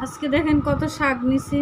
আজকে দেখেন কত শাক নিছি।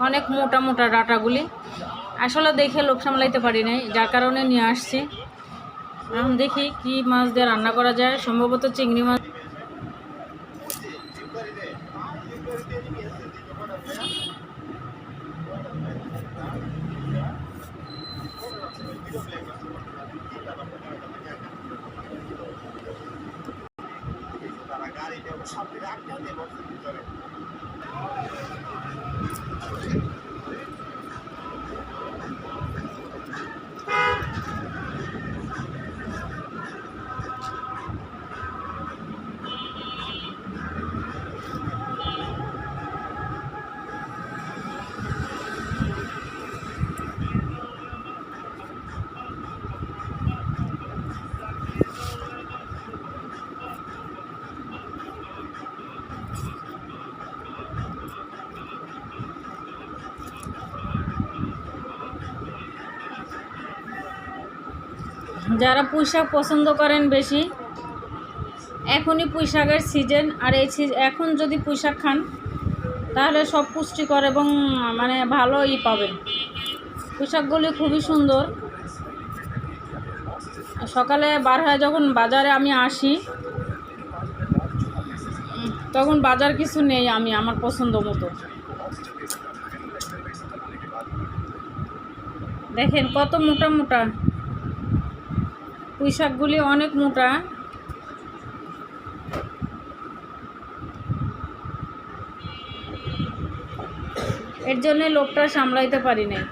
অনেক মোটা মোটা ডাটাগুলি আসলে দেখে লোভ সামলাইতে পারি নাই, যার কারণে নিয়ে আসছি। এখন দেখি কি মাছ দিয়ে রান্না করা যায়। সম্ভবত চিংড়ি মাছ। যারা পুঁই শাক পছন্দ করেন বেশি, এখনই পুঁই শাকের সিজন। আর এই এখন যদি পুঁই শাক খান তাহলে সব পুষ্টিকর এবং মানে ভালোই পাবেন। পুঁই শাকগুলি খুবই সুন্দর। সকালে বার হয়ে যখন বাজারে আমি আসি, তখন বাজার কিছু নেই, আমি আমার পছন্দ মতো। দেখেন কত মোটা মোটা পুঁই শাকগুলি, অনেক মোটা। এর জন্য লোকটা সামলাইতে পারি নাই।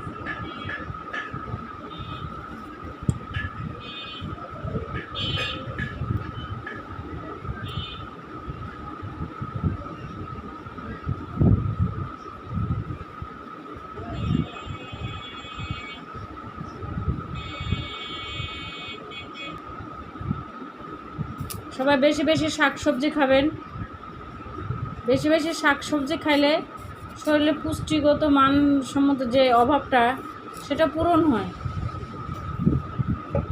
সবাই বেশি বেশি শাকসবজি খাবেন। বেশি বেশি শাকসবজি খাইলে শরীরে পুষ্টিগত মানসম্মত যে অভাবটা সেটা পূরণ হয়।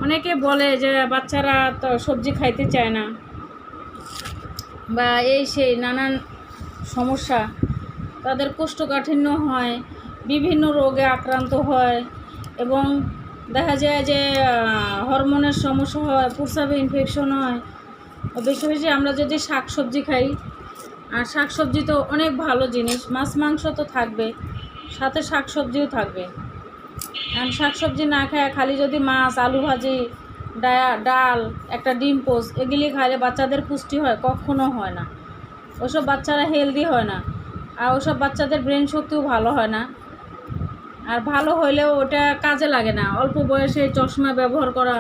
অনেকে বলে যে বাচ্চারা তো সবজি খাইতে চায় না, বা এই সেই নানান সমস্যা, তাদের কোষ্ঠকাঠিন্য হয়, বিভিন্ন রোগে আক্রান্ত হয়, এবং দেখা যায় যে হরমোনের সমস্যা হয়, প্রস্রাবে ইনফেকশন হয়। বেশি বেশি আমরা যদি শাকসবজি খাই, আর শাকসবজি তো অনেক ভালো জিনিস, মাছ মাংস তো থাকবে, সাথে শাকসবজিও থাকবে। আর শাকসবজি না খায় খালি যদি মাছ, আলু ভাজি, ডাল, একটা ডিম পোস্ট এগুলি খাইলে বাচ্চাদের পুষ্টি হয়? কখনো হয় না। ওসব বাচ্চারা হেলদি হয় না, আর ওসব বাচ্চাদের ব্রেন শক্তিও ভালো হয় না। আর ভালো হইলেও ওটা কাজে লাগে না। অল্প বয়সে চশমা ব্যবহার করা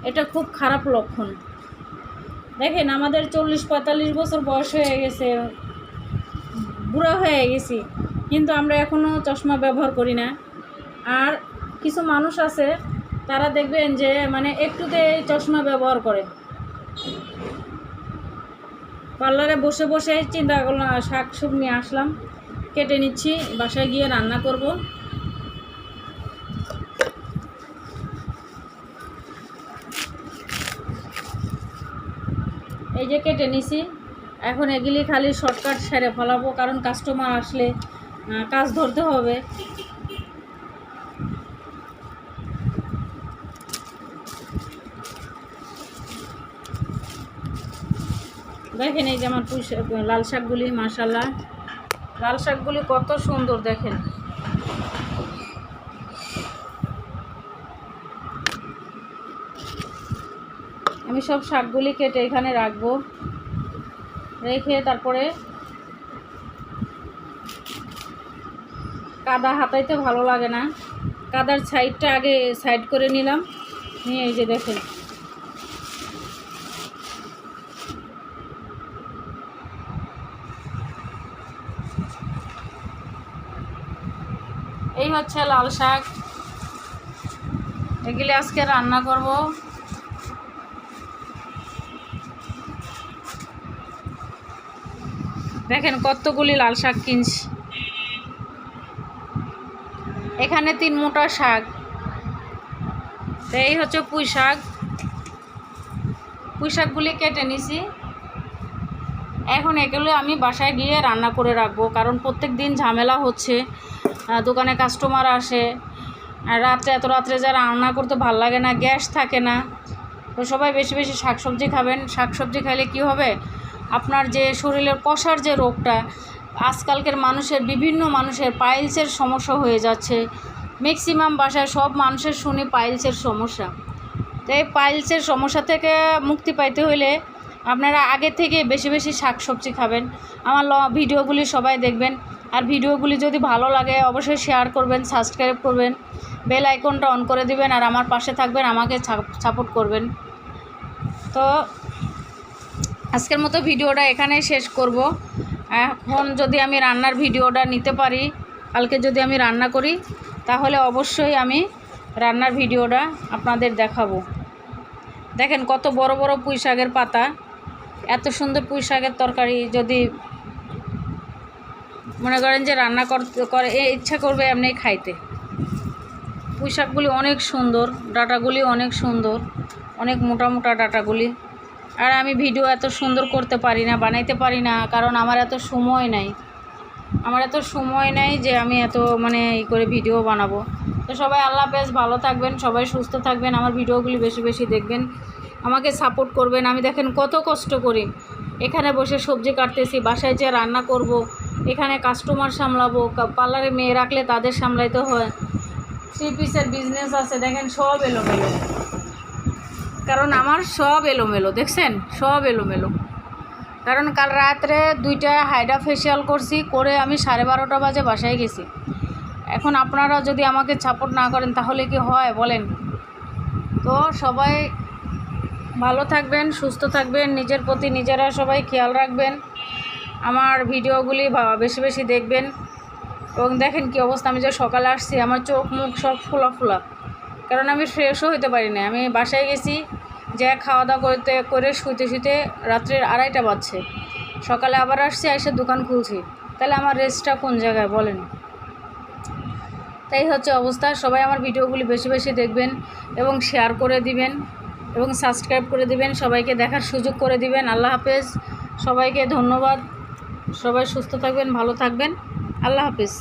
এটা খুব খারাপ লক্ষণ। দেখেন আমাদের 40-45 বছর বয়স হয়ে গেছে, বুড়া হয়ে গেছি, কিন্তু আমরা এখনও চশমা ব্যবহার করি না। আর কিছু মানুষ আছে, তারা দেখবেন যে মানে একটুতে চশমা ব্যবহার করে। পার্লারে বসে বসে চিন্তা করলাম, শাক সব নিয়ে আসলাম, কেটে নিচ্ছি, বাসায় গিয়ে রান্না করব। এই যে কেটে নিছি, এখন এগুলি খালি শর্টকাট সেরে ফেলাবো, কারণ কাস্টমার আসলে কাজ ধরতে হবে। দেখেন এই যে আমার লাল শাকগুলি, মাশাআল্লাহ লাল শাকগুলি কত সুন্দর দেখেন। আমি সব শাকগুলি কেটে এখানে রাখবো, রেখে তারপরে কাদা হাতাইতে ভালো লাগে না, কাদার সাইডটা আগে সাইড করে নিলাম, নিয়ে এই যে দেখেন এই হচ্ছে লাল শাক, এগুলি আজকে রান্না করব। দেখেন কতগুলি লাল শাক কিনছি, এখানে 3 মোটা শাক। তো এই হচ্ছে পুঁই শাক, পুঁই শাকগুলি কেটে নিছি। এখন এগুলো আমি বাসায় গিয়ে রান্না করে রাখবো, কারণ প্রত্যেক দিন ঝামেলা হচ্ছে, দোকানে কাস্টমার আসে, আর রাত্রে এত রাত্রে যা রান্না করতে ভালো লাগে না, গ্যাস থাকে না। তো সবাই বেশি বেশি শাকসবজি খাবেন। শাকসবজি খাইলে কি হবে, আপনার যে শরীরের কষার যে রোগটা, আজকালকার মানুষের বিভিন্ন মানুষের পাইলসের সমস্যা হয়ে যাচ্ছে। ম্যাক্সিমাম বাসায় সব মানুষের শুনি পাইলসের সমস্যা। তো এই পাইলসের সমস্যা থেকে মুক্তি পাইতে হলে আপনারা আগে থেকে বেশি বেশি শাকসবজি খাবেন। আমার ভিডিওগুলি সবাই দেখবেন, আর ভিডিওগুলি যদি ভালো লাগে অবশ্যই শেয়ার করবেন, সাবস্ক্রাইব করবেন, বেল আইকনটা অন করে দিবেন, আর আমার পাশে থাকবেন, আমাকে সাপোর্ট করবেন। তো আজকের মতো ভিডিওটা এখানেই শেষ করব। এখন যদি আমি রান্নার ভিডিওটা নিতে পারি, কালকে যদি আমি রান্না করি, তাহলে অবশ্যই আমি রান্নার ভিডিওটা আপনাদের দেখাবো। দেখেন কত বড় বড় পুঁই শাকের পাতা, এত সুন্দর পুঁই শাকের তরকারি যদি মনে করেন যে রান্না করে ইচ্ছা করবে এমনি খাইতে। পুঁই শাকগুলি অনেক সুন্দর, ডাঁটাগুলি অনেক সুন্দর, অনেক মোটা মোটা ডাঁটাগুলি। আর আমি ভিডিও এত সুন্দর করতে পারি না, বানাইতে পারি না, কারণ আমার এত সময় নাই যে আমি এত করে ভিডিও বানাবো। তো সবাই আল্লাহ হাফেজ, ভালো থাকবেন, সবাই সুস্থ থাকবেন, আমার ভিডিওগুলি বেশি বেশি দেখবেন, আমাকে সাপোর্ট করবেন। আমি দেখেন কত কষ্ট করি, এখানে বসে সবজি কাটতেছি, বাসায় যে রান্না করব, এখানে কাস্টমার সামলাবো, পার্লারে মেয়ে রাখলে তাদের সামলাইতে হয়, 3 পিসের বিজনেস আছে, দেখেন সব এলোমেলো, কারণ আমার সব এলোমেলো, দেখছেন সব এলোমেলো। কারণ কাল রাত্রে 2টা হাইড্রা ফেশিয়াল করছি, করে আমি 12:30 বাজে বাসায় গেছি। এখন আপনারা যদি আমাকে সাপোর্ট না করেন তাহলে কি হয় বলেন? তো সবাই ভালো থাকবেন, সুস্থ থাকবেন, নিজের প্রতি নিজেরা সবাই খেয়াল রাখবেন, আমার ভিডিওগুলি বেশি বেশি দেখবেন। এবং দেখেন কি অবস্থা, আমি যে সকালে আসছি আমার চোখ মুখ সব ফোলা, কারণ আমি ফ্রেশও হতে পারি না। আমি বাসায় গেছি, যে খাওয়া দাওয়া করে শুতে রাত্রের 2:30 বাজছে, সকালে আবার আসছি, এসে দোকান খুলছি, তাহলে আমার রেস্টটা কোন জায়গায় বলেন? তাই হচ্ছে অবস্থা। সবাই আমার ভিডিওগুলি বেশি বেশি দেখবেন এবং শেয়ার করে দিবেন এবং সাবস্ক্রাইব করে দিবেন, সবাইকে দেখার সুযোগ করে দিবেন। আল্লাহ হাফেজ, সবাইকে ধন্যবাদ, সবাই সুস্থ থাকবেন, ভালো থাকবেন, আল্লাহ হাফেজ।